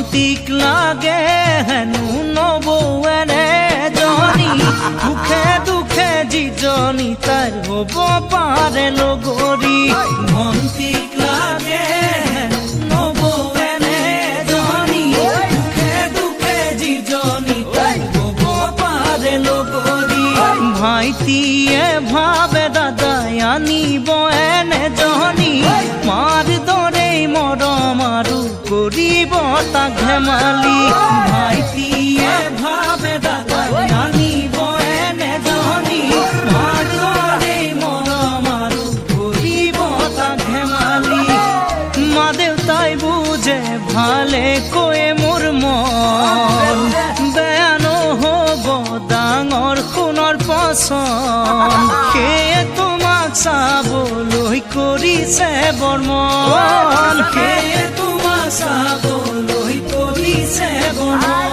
ভন্তিক লাগে হেনো নবৌ এনেজনী দুখে দুখে যিজনী তাইৰ হ'ব পাৰে লগৰী ভন্তিক লাগে হেনো নবৌ এনেজনী দুখে দুখে যিজনী তাইৰ হ'ব পাৰে লগৰী ভাইটিয়ে ভাবে দাদাই আনিব এনেজনী মাৰ দৰেই মৰম আৰু কৰিব তাক ধেমালি ভাইটিয়ে ভাবে দাদাই আনিব এনেজনী মাৰ দৰেই মৰম আৰু কৰিব তাক ধেমালি মা দেউতাই বুজে ভালে কয়ে মোৰ মন বেয়া নহ'ব ডাঙৰ সোণৰ পছন্দ সেয়ে তোমাক চাবলৈ কৰিছে বৰ্মন সেয়ে তোমাক চাবলৈ কৰিছে বৰ্মন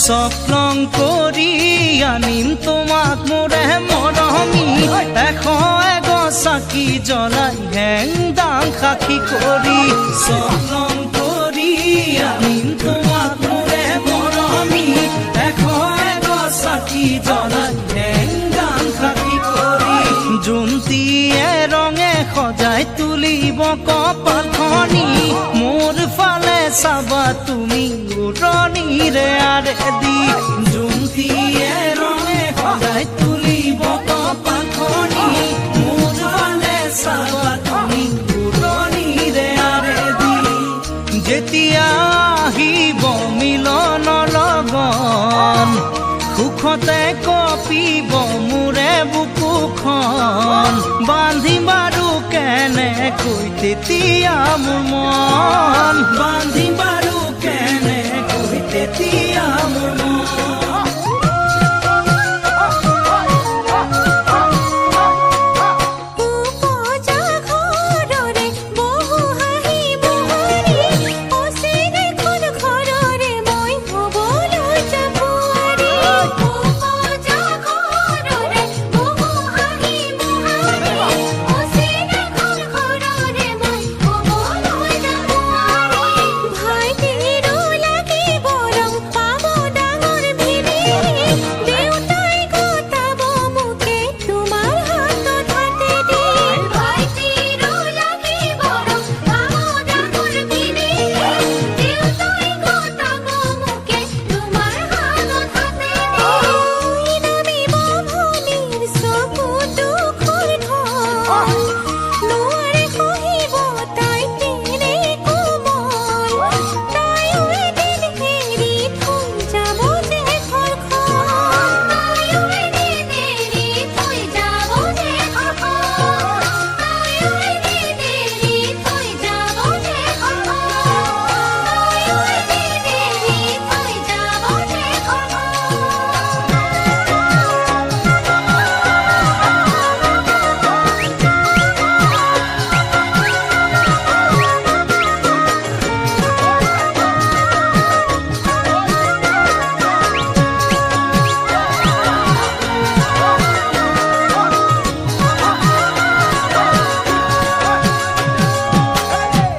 চকলং কৰি আনিম তোমাক মোৰে মৰমী এশ এগছ চাকি জ্বলাই হেংদাং সাক্ষী কৰি চকলং কৰি আনিম তোমাক মোৰে মৰমী এশ এগছ চাকি জ্বলাই হেংদাং সাক্ষী কৰি জোনটিয়ে ৰঙে সজাই তুলিব কপালখনি মোৰ ফালে চাবা তুমি উৰণিৰে আৰেদি জোনটিয়ে ৰঙে সজাই তুলিব কপালখনি মোৰ ফালে চাবা তুমি উৰণিৰে আৰেদি যেতিয়া আহিব মিলনৰ লগন সুখতে কঁপিব মোৰে বুকুখন বান্ধিম বাৰু কেনেকৈ তেতিয়া মোৰ মন বান্ধিম বাৰু কেনেকৈ তেতিয়া